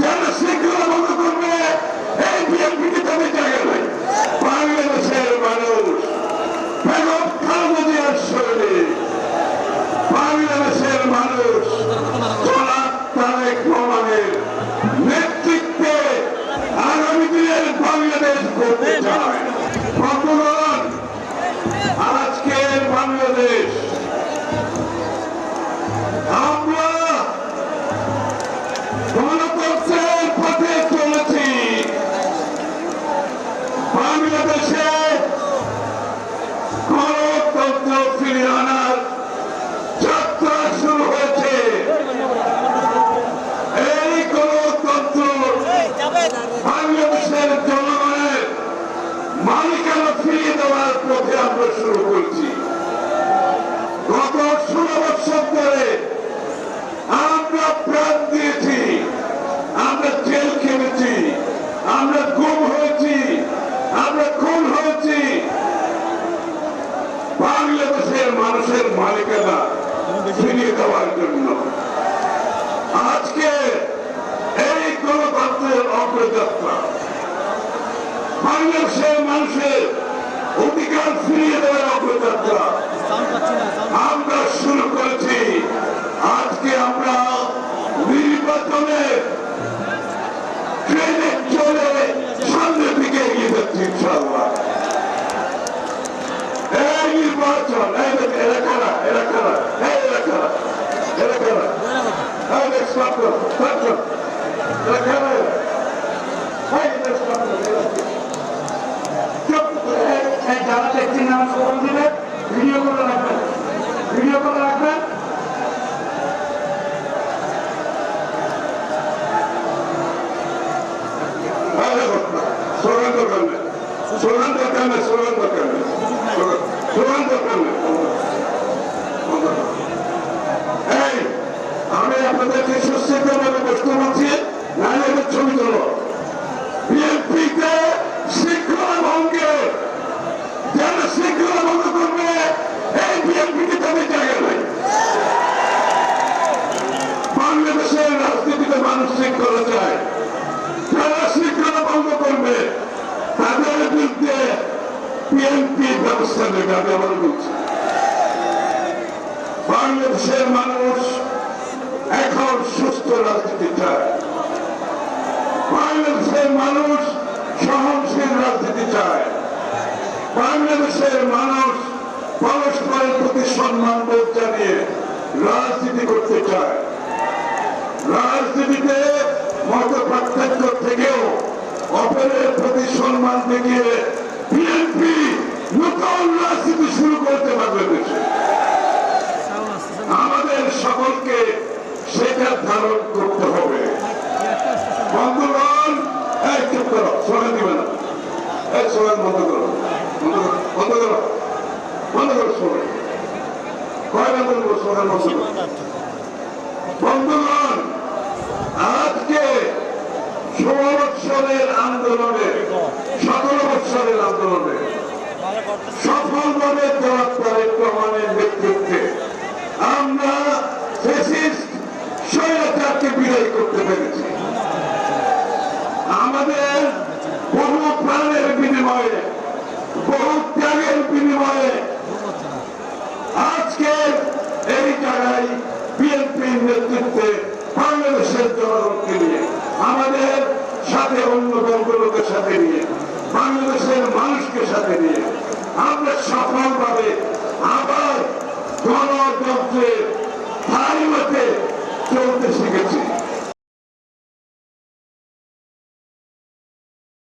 যারা শৃঙ্খলা ভঙ্গ করবে এই বিএনপিকে তাদের জায়গা নাই। বাংলাদেশের মানুষ বেগম খালেদা জিয়ার শরীরে, বাংলাদেশের মানুষ জনাব তারেক রহমানের নেতৃত্বে আগামী দিনের বাংলাদেশ করতে চায়। বন্ধুগণ, আজকের বাংলাদেশ আমরা গণতন্ত্রের পথে চলেছি। বাংলাদেশে গণতন্ত্র ফিরিয়ে আনার যাত্রা শুরু হয়েছে। এই গণতন্ত্র বাংলাদেশের জনগণের মালিকানা ফিরিয়ে দেওয়ার পথে আমরা শুরু করছি। গত 16 বছর ধরে আমরা প্রাণ দিয়েছি, আমরা জেল খেলেছি, আমরা গুম হয়েছি, আমরা খুন হয়েছি। বাংলাদেশের মানুষের মালিকানা ফিরিয়ে দেওয়ার জন্য আজকে এই গণতন্ত্রের অগ্রযাত্রা, বাংলাদেশের মানুষের অধিকার ফিরিয়ে দেওয়ার অগ্রযাত্রা আমরা শুরু করেছি। আজকে আমরা নির্বাচনে ট্রেনে চলে সামনের দিকে এগিয়ে যাচ্ছি ইনশাআল্লাহ। এই নির্বাচন এলাকারা যারা দেখছেন নাম স্মরণ দিবেন, ভিডিও করে রাখবেন, ভিডিও করে রাখবেন। স্লোগান দরকার নেই, স্লোগান দরকার নেই, স্লোগান দরকার নেই, স্লোগান দরকার নেই। এই আমি আপনাদেরকে সুস্থভাবে বসতে বলছি, নাহলে এবার ছবি তোলো। বিএনপিতে শৃঙ্খলা ভঙ্গে, যারা শৃঙ্খলা ভঙ্গ করবে এই বিএনপিকে তাদের জায়গা নাই। বাংলাদেশের রাজনীতিতে মানুষ শৃঙ্খলা চায়। যারা শৃঙ্খলা ভঙ্গ করবে তাদের বিরুদ্ধে বিএনপি ব্যবস্থা নেবে। আমি আবার বলছি, বাংলাদেশের মানুষ এখন সুস্থ রাজনীতি চায়। বাংলাদেশের মানুষ সহনশীল রাজনীতি চায়। বাংলাদেশের মানুষ পরস্পরের প্রতি সম্মান বোধ জানিয়ে রাজনীতি করতে চায়। রাজনীতিতে মত পার্থক্য থেকেও অপরের প্রতি সম্মান দেখিয়ে বিএনপি নতুন রাজনীতি শুরু করতে পারবে দেশে। আমাদের সকলকে সেটা ধারণ করতে হবে। বন্ধুগণ, এই চুপ করো, স্লোগান দিবে না, এই স্লোগান বন্ধ করো, বন্ধ করো, বন্ধ করো স্লোগান। কয়টা বলবো স্লোগান বন্ধ করো। বন্ধুগণ, আজকে 16 বৎসরের আন্দোলনে, 17 বৎসরের আন্দোলনে সফলভাবে জনাব তারেক রহমানের নেতৃত্বে আমরা ফ্যাসিস্ট স্বৈরাচারকে বিদায় করতে পেরেছি। আমাদের বহু প্রাণের বিনিময়ে, বহু ত্যাগের বিনিময়ে আজকে এই জায়গায় বিএনপির নেতৃত্বে বাংলাদেশের জনগণকে নিয়ে, আমাদের সাথে অন্য দলগুলোকে সাথে নিয়ে, বাংলাদেশের মানুষকে সাথে নিয়ে আমরা সফলভাবে আবার গণতন্ত্রের ধারাবাহিকতায় চলতে শিখেছি।